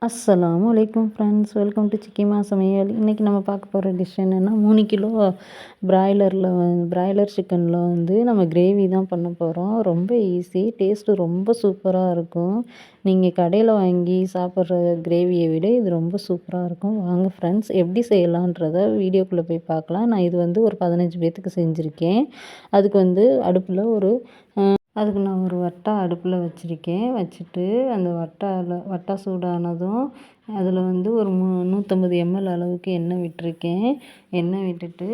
அஸ்ஸலாமு அலைக்கும் friends, welcome to சிக்கிமா சமையல். இன்றைக்கி நம்ம பார்க்க போகிற டிஷ் என்னென்னா 3 கிலோ பிராய்லர் சிக்கனில் வந்து நம்ம கிரேவி தான் பண்ண போகிறோம். ரொம்ப ஈஸி, டேஸ்ட்டு ரொம்ப சூப்பராக இருக்கும். நீங்கள் கடையில் வாங்கி சாப்பிட்ற கிரேவியை விட இது ரொம்ப சூப்பராக இருக்கும். வாங்க ஃப்ரெண்ட்ஸ், எப்படி செய்யலான்றத வீடியோக்குள்ளே போய் பார்க்கலாம். நான் இது வந்து ஒரு 15 பேர்த்துக்கு செஞ்சுருக்கேன். அதுக்கு நான் ஒரு வட்டை அடுப்பில் வச்சுருக்கேன். வச்சுட்டு அந்த வட்டை சூடானதும் அதில் வந்து ஒரு 150 ml அளவுக்கு எண்ணெய் விட்டுருக்கேன். எண்ணெய் விட்டுட்டு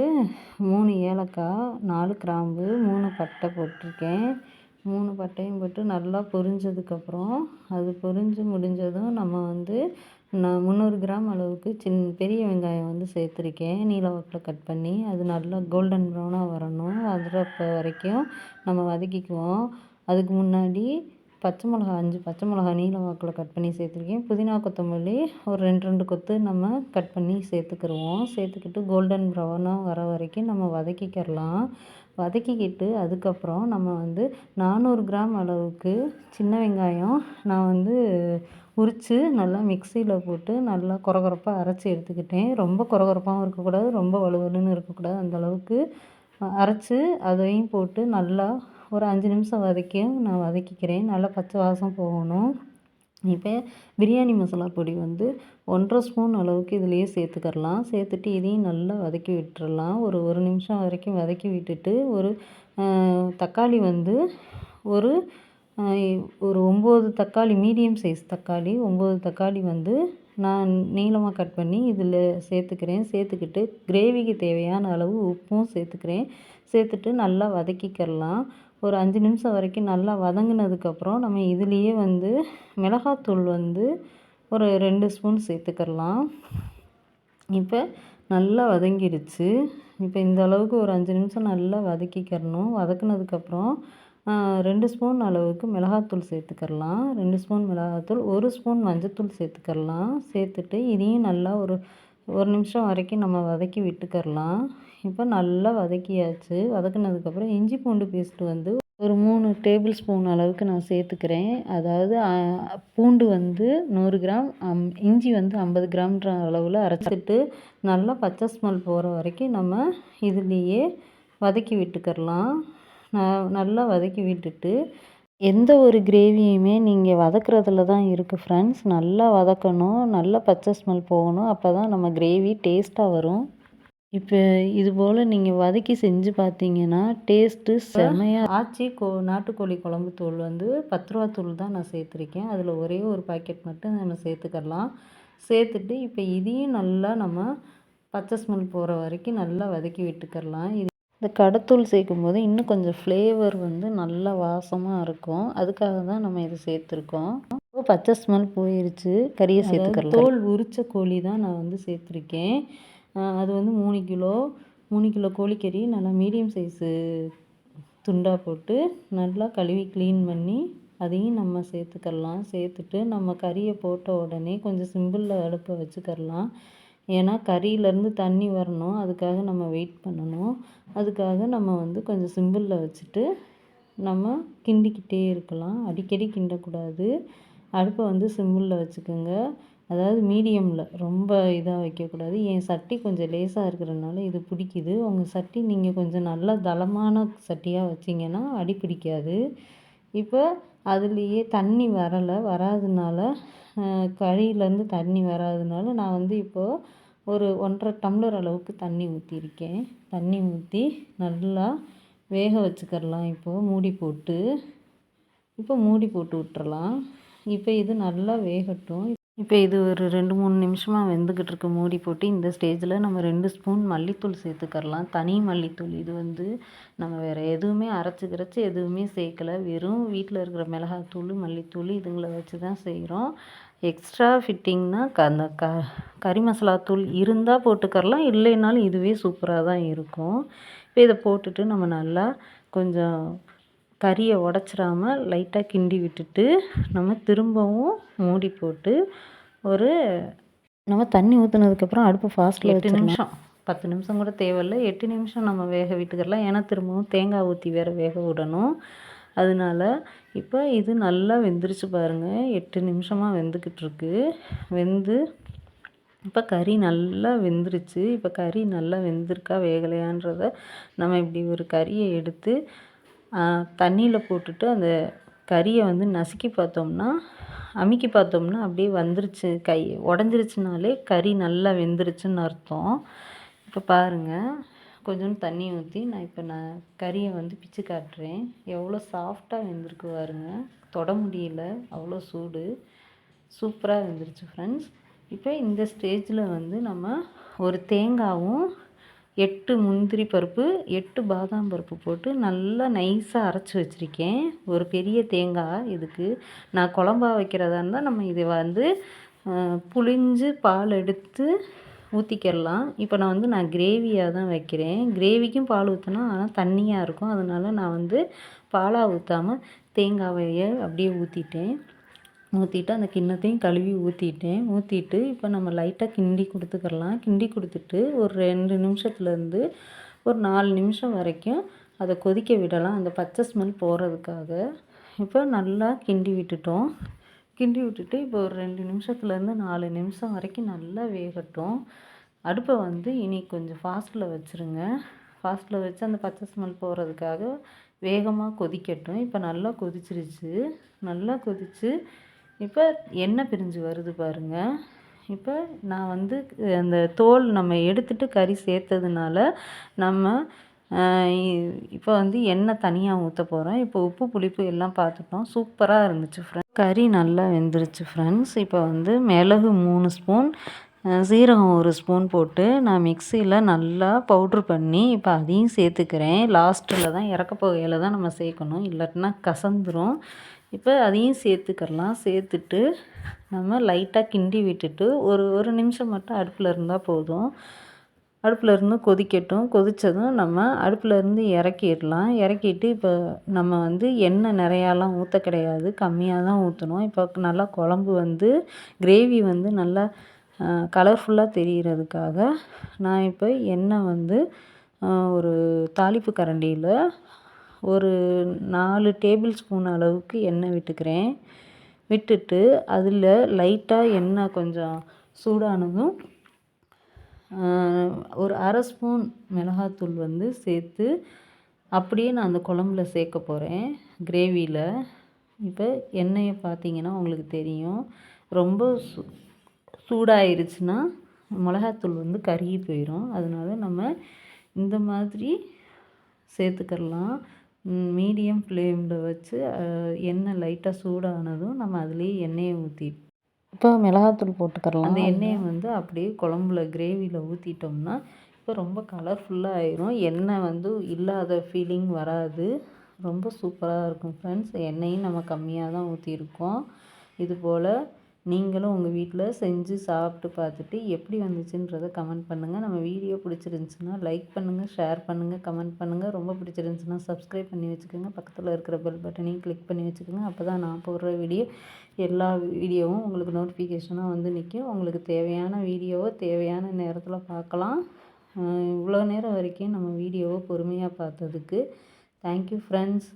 3 ஏலக்காய், 4 கிராம்பு, 3 பட்டை போட்டிருக்கேன். 3 பட்டையும் போட்டு நல்லா பொரிஞ்சதுக்கப்புறம் அது பொரிஞ்சு முடிஞ்சதும் நம்ம வந்து நான் 300 கிராம் அளவுக்கு பெரிய வெங்காயம் வந்து சேர்த்துருக்கேன். நீல வாக்கில் கட் பண்ணி அது நல்லா கோல்டன் ப்ரௌனாக வரணும். அதுறப்ப வரைக்கும் நம்ம வதக்கிக்குவோம். அதுக்கு முன்னாடி 5 பச்சை மிளகா நீல வாக்கில் கட் பண்ணி சேர்த்துருக்கேன். புதினா கொத்தமல்லி ஒரு 2 கொத்து நம்ம கட் பண்ணி சேர்த்துக்கிடுவோம். சேர்த்துக்கிட்டு கோல்டன் ப்ரௌனாக வர வரைக்கும் நம்ம வதக்கிக்கிடலாம். வதக்கிக்கிட்டு அதுக்கப்புறம் நம்ம வந்து 400 கிராம் அளவுக்கு சின்ன வெங்காயம் நான் வந்து உரித்து நல்லா மிக்சியில் போட்டு நல்லா கொரகொரப்பாக அரைச்சி எடுத்துக்கிட்டேன். ரொம்ப கொரகொரப்பாகவும் இருக்கக்கூடாது, ரொம்ப வலுவலுன்னு இருக்கக்கூடாது. அந்தளவுக்கு அரைச்சி அதையும் போட்டு நல்லா ஒரு 5 நிமிஷம் நான் வதக்கிக்கிறேன். நல்லா பச்சை வாசம் போகணும். இப்போ பிரியாணி மசாலா பொடி வந்து 1½ ஸ்பூன் அளவுக்கு இதிலேயே சேர்த்துக்கிடலாம். சேர்த்துட்டு இதையும் நல்லா வதக்கி விட்டுறலாம். ஒரு நிமிஷம் வரைக்கும் வதக்கி விட்டுட்டு தக்காளி வந்து ஒரு 9 தக்காளி, மீடியம் சைஸ் தக்காளி 9 தக்காளி வந்து நான் நீளமாக கட் பண்ணி இதில் சேர்த்துக்கிறேன். சேர்த்துக்கிட்டு கிரேவிக்கு தேவையான அளவு உப்பும் சேர்த்துக்கிறேன். சேர்த்துட்டு நல்லா வதக்கிக்கிடலாம். ஒரு 5 நிமிஷம் வரைக்கும் நல்லா வதங்கினதுக்கப்புறம் நம்ம இதுலேயே வந்து மிளகாத்தூள் வந்து ஒரு 2 ஸ்பூன் சேர்த்துக்கிடலாம். இப்போ நல்லா வதங்கிடுச்சு. இப்போ இந்த அளவுக்கு ஒரு 5 நிமிஷம் நல்லா வதக்கிக்கிடணும். வதக்குனதுக்கப்புறம் 2 ஸ்பூன் அளவுக்கு மிளகாத்தூள் சேர்த்துக்கிடலாம். 2 ஸ்பூன் மிளகாத்தூள், 1 ஸ்பூன் மஞ்சத்தூள் சேர்த்துக்கிடலாம். சேர்த்துட்டு இதையும் நல்லா ஒரு நிமிஷம் வரைக்கும் நம்ம வதக்கி விட்டுக்கிடலாம். இப்போ நல்லா வதக்கியாச்சு. வதக்குனதுக்கப்புறம் இஞ்சி பூண்டு பேஸ்ட்டு வந்து ஒரு 3 டேபிள் ஸ்பூன் அளவுக்கு நான் சேர்த்துக்கிறேன். அதாவது பூண்டு வந்து 100 கிராம், இஞ்சி வந்து 50 கிராம்ன்ற அளவில் அரைச்சிட்டு நல்லா பச்சை ஸ்மெல் போகிற வரைக்கும் நம்ம இதுலேயே வதக்கி விட்டுக்கிடலாம். நல்லா வதக்கி விட்டுட்டு எந்த ஒரு கிரேவியுமே நீங்கள் வதக்குறதுல தான் இருக்குது ஃப்ரெண்ட்ஸ். நல்லா வதக்கணும், நல்லா பச்சை ஸ்மெல் போகணும். அப்போ தான் நம்ம கிரேவி டேஸ்ட்டாக வரும். இப்போ இதுபோல் நீங்கள் வதக்கி செஞ்சு பார்த்தீங்கன்னா டேஸ்ட்டு செமையாக நாட்டுக்கோழி குழம்பு தூள் வந்து 10 ரூபா தூள் தான் நான் சேர்த்துருக்கேன். அதில் ஒரே ஒரு பாக்கெட் மட்டும் நம்ம சேர்த்துக்கிடலாம். சேர்த்துட்டு இப்போ இதையும் நல்லா நம்ம பச்சை ஸ்மெல் போகிற வரைக்கும் நல்லா வதக்கி விட்டுக்கிடலாம். இந்த கடைத்தூள் சேர்க்கும்போது இன்னும் கொஞ்சம் ஃப்ளேவர் வந்து நல்லா வாசமாக இருக்கும். அதுக்காக தான் நம்ம இதை சேர்த்துருக்கோம். பச்சை ஸ்மெல் போயிடுச்சு. கறியை சேர்த்துக்கலாம். தோல் உரித்த கோழி தான் நான் வந்து சேர்த்துருக்கேன். அது வந்து 3 கிலோ கோழிக்கறி நல்லா மீடியம் சைஸு துண்டாக போட்டு நல்லா கழுவி க்ளீன் பண்ணி அதையும் நம்ம சேர்த்துக்கிடலாம். சேர்த்துட்டு நம்ம கறியை போட்ட உடனே கொஞ்சம் சிம்பிளில் அடுப்பை வச்சுக்கிடலாம். ஏன்னா கறியிலேருந்து தண்ணி வரணும், அதுக்காக நம்ம வெயிட் பண்ணணும். அதுக்காக நம்ம வந்து கொஞ்சம் சிம்பிளில் வச்சுட்டு நம்ம கிண்டிக்கிட்டே இருக்கலாம். அடிக்கடி கிண்டக்கூடாது. அடுப்பை வந்து சிம்பிளில் வச்சுக்கோங்க. அதாவது மீடியமில், ரொம்ப இதாக வைக்கக்கூடாது. என் சட்டி கொஞ்சம் லேசாக இருக்கிறதுனால இது பிடிக்குது. உங்கள் சட்டி நீங்கள் கொஞ்சம் நல்லா தளமான சட்டியாக வச்சிங்கன்னா அடி பிடிக்காது. இப்போ அதுலேயே தண்ணி வராதனால கறியிலேருந்து தண்ணி வராதனால நான் வந்து இப்போது ஒரு 1½ டம்ளர் அளவுக்கு தண்ணி ஊற்றிருக்கேன். தண்ணி ஊற்றி நல்லா வேக வச்சுக்கிடலாம். மூடி போட்டு விட்டுறலாம். இப்போ இது நல்லா வேகட்டும். இப்போ இது ஒரு 2-3 நிமிஷமாக வெந்துக்கிட்டு இருக்கு. மூடி போட்டு இந்த ஸ்டேஜில் நம்ம 2 ஸ்பூன் மல்லித்தூள் சேர்த்துக்கிடலாம். தனி மல்லித்தூள். இது வந்து நம்ம வேறு எதுவுமே அரைச்சி எதுவுமே சேர்க்கலை. வெறும் வீட்டில் இருக்கிற மிளகாத்தூள், மல்லித்தூள் இதுங்களை வச்சு தான் செய்கிறோம். எக்ஸ்ட்ரா ஃபிட்டிங்னா அந்த கறி மசாலா தூள் இருந்தால் போட்டுக்கிடலாம், இல்லைனாலும் இதுவே சூப்பராக தான் இருக்கும். இப்போ இதை போட்டுட்டு நம்ம நல்லா கொஞ்சம் கறியை உடச்சிடாம லைட்டாக கிண்டி விட்டுட்டு நம்ம திரும்பவும் மூடி போட்டு நம்ம தண்ணி ஊற்றுனதுக்கப்புறம் அடுப்பு ஃபாஸ்ட்டில் 8 நிமிஷம், 10 நிமிஷம் கூட தேவையில்லை, 8 நிமிஷம் நம்ம வேக விட்டுக்கிடலாம். ஏன்னா திரும்பவும் தேங்காய் ஊற்றி வேறு வேக விடணும். அதனால இப்போ இது நல்லா வெந்துருச்சு பாருங்கள். 8 நிமிஷமாக வெந்துக்கிட்டுருக்கு. வெந்து இப்போ கறி நல்லா வெந்துருச்சு. இப்போ கறி நல்லா வெந்திருக்கா வேகலையான்றத நம்ம இப்படி ஒரு கறியை எடுத்து தண்ணியில் போட்டுட்டு அந்த கறியை வந்து நசுக்கி பார்த்தோம்னா, அமுக்கி பார்த்தோம்னா அப்படியே வந்துருச்சு. உடஞ்சிருச்சுனாலே கறி நல்லா வெந்துருச்சுன்னு அர்த்தம். இப்போ பாருங்கள், கொஞ்சோண்டு தண்ணி ஊற்றி நான் கறியை வந்து பிச்சு காட்டுறேன். எவ்வளோ சாஃப்டாக வெந்திருக்கு பாருங்க. தொட முடியல, அவ்வளோ சூடு. சூப்பராக வெந்துருச்சு ஃப்ரெண்ட்ஸ். இப்போ இந்த ஸ்டேஜில் வந்து நம்ம ஒரு தேங்காயும் 8 முந்திரி பருப்பு 8 பாதாம் பருப்பு போட்டு நல்லா நைஸாக அரைச்சி வச்சுருக்கேன். ஒரு பெரிய தேங்காய் இதுக்கு. நான் குழம்பா வைக்கிறதா இருந்தால் நம்ம இதை வந்து புழிஞ்சு பால் எடுத்து ஊற்றிக்கிடலாம். இப்போ நான் கிரேவியாக தான் வைக்கிறேன். கிரேவிக்கும் பால் ஊற்றினா ஆனால் தண்ணியாக இருக்கும். அதனால நான் வந்து பாலாக ஊற்றாமல் தேங்காவையை அப்படியே ஊற்றிட்டு அந்த கிண்ணத்தையும் கழுவி ஊற்றிட்டு இப்போ நம்ம லைட்டாக கிண்டி கொடுத்துக்கிடலாம். கிண்டி கொடுத்துட்டு ஒரு 2 நிமிஷத்துலேருந்து ஒரு 4 நிமிஷம் வரைக்கும் அதை கொதிக்க விடலாம், அந்த பச்சை ஸ்மெல் போகிறதுக்காக. இப்போ நல்லா கிண்டி விட்டுட்டு இப்போ ஒரு 2 நிமிஷத்துலேருந்து 4 நிமிஷம் வரைக்கும் நல்லா வேகட்டும். அடுப்பை வந்து இனி கொஞ்சம் ஃபாஸ்ட்டில் வச்சுருங்க. ஃபாஸ்ட்டில் வச்சு அந்த பச்சை ஸ்மெல் போகிறதுக்காக வேகமாக கொதிக்கட்டும். இப்போ நல்லா கொதிச்சிருச்சு. நல்லா கொதித்து இப்போ எண்ணெய் பிரிஞ்சு வருது பாருங்கள். இப்போ நான் வந்து அந்த தோல் நம்ம எடுத்துட்டு கறி சேர்த்ததுனால நம்ம இப்போ வந்து எண்ணெய் தனியாக ஊற்ற போகிறோம். இப்போ உப்பு புளிப்பு எல்லாம் பார்த்துட்டோம். சூப்பராக இருந்துச்சு ஃப்ரெண்ட்ஸ். கறி நல்லா வெந்துருச்சு ஃப்ரெண்ட்ஸ். இப்போ வந்து மிளகு 3 ஸ்பூன், சீரகம் 1 ஸ்பூன் போட்டு நான் மிக்சியில் நல்லா பவுட்ரு பண்ணி இப்போ அதையும் சேர்த்துக்கிறேன். லாஸ்ட்டில் தான் இறக்க போகையில் தான் நம்ம சேர்க்கணும், இல்லாட்டினா கசந்துரும். இப்போ அதையும் சேர்த்துக்கலாம். சேர்த்துட்டு நம்ம லைட்டாக கிண்டி விட்டுட்டு ஒரு நிமிஷம் மட்டும் அடுப்பில் இருந்தால் போதும். அடுப்பில் இருந்து கொதிக்கட்டும். கொதித்ததும் நம்ம அடுப்பில் இருந்து இறக்கிடலாம். இறக்கிட்டு இப்போ நம்ம வந்து எண்ணெய் நிறையாலாம் ஊற்ற கிடையாது, கம்மியாக தான் ஊற்றணும். இப்போ நல்லா குழம்பு வந்து கிரேவி வந்து நல்லா கலர்ஃபுல்லாக தெரிகிறதுக்காக நான் இப்போ எண்ணெய் வந்து ஒரு தாளிப்பு கரண்டியில் ஒரு 4 டேபிள் ஸ்பூன் அளவுக்கு எண்ணெய் விட்டுக்கிறேன். விட்டுட்டு அதில் லைட்டாக எண்ணெய் கொஞ்சம் சூடானதும் ஒரு அரை ஸ்பூன் மிளகாத்தூள் வந்து சேர்த்து அப்படியே நான் அந்த குழம்புல சேர்க்க போகிறேன், கிரேவியில். இப்போ எண்ணெயை பார்த்தீங்கன்னா உங்களுக்கு தெரியும், ரொம்ப சூடாயிருச்சுன்னா மிளகாத்தூள் வந்து கருகி போயிடும். அதனால நம்ம இந்த மாதிரி சேர்த்துக்கலாம். மீடியம் ஃப்ளேமில் வச்சு எண்ணெய் லைட்டாக சூடானதும் நம்ம அதுலேயே எண்ணெயை இப்போ மிளகாத்தூள் போட்டுக்கிறலாம். அந்த எண்ணெயை வந்து அப்படியே குழம்புல கிரேவியில் ஊற்றிட்டோம்னா இப்போ ரொம்ப கலர்ஃபுல்லாக ஆயிரும். எண்ணெய் வந்து இல்லாத ஃபீலிங் வராது. ரொம்ப சூப்பராக இருக்கும் ஃப்ரெண்ட்ஸ். எண்ணெயும் நம்ம கம்மியாக தான் ஊற்றிருக்கோம். இதுபோல் நீங்களும் உங்கள் வீட்டில் செஞ்சு சாப்பிட்டு பார்த்துட்டு எப்படி வந்துச்சுன்றதை கமெண்ட் பண்ணுங்கள். நம்ம வீடியோ பிடிச்சிருந்துச்சுன்னா லைக் பண்ணுங்கள், ஷேர் பண்ணுங்கள், கமெண்ட் பண்ணுங்கள். ரொம்ப பிடிச்சிருந்துச்சுன்னா சப்ஸ்கிரைப் பண்ணி வச்சுக்கோங்க. பக்கத்தில் இருக்கிற பெல் பட்டனையும் கிளிக் பண்ணி வச்சுக்கோங்க. அப்போ தான் நான் போடுற எல்லா வீடியோவும் உங்களுக்கு நோட்டிஃபிகேஷனாக வந்து நிற்கும். உங்களுக்கு தேவையான வீடியோவை தேவையான நேரத்தில் பார்க்கலாம். இவ்வளோ நேரம் வரைக்கும் நம்ம வீடியோவை பொறுமையாக பார்த்ததுக்கு தேங்க்யூ ஃப்ரெண்ட்ஸ்.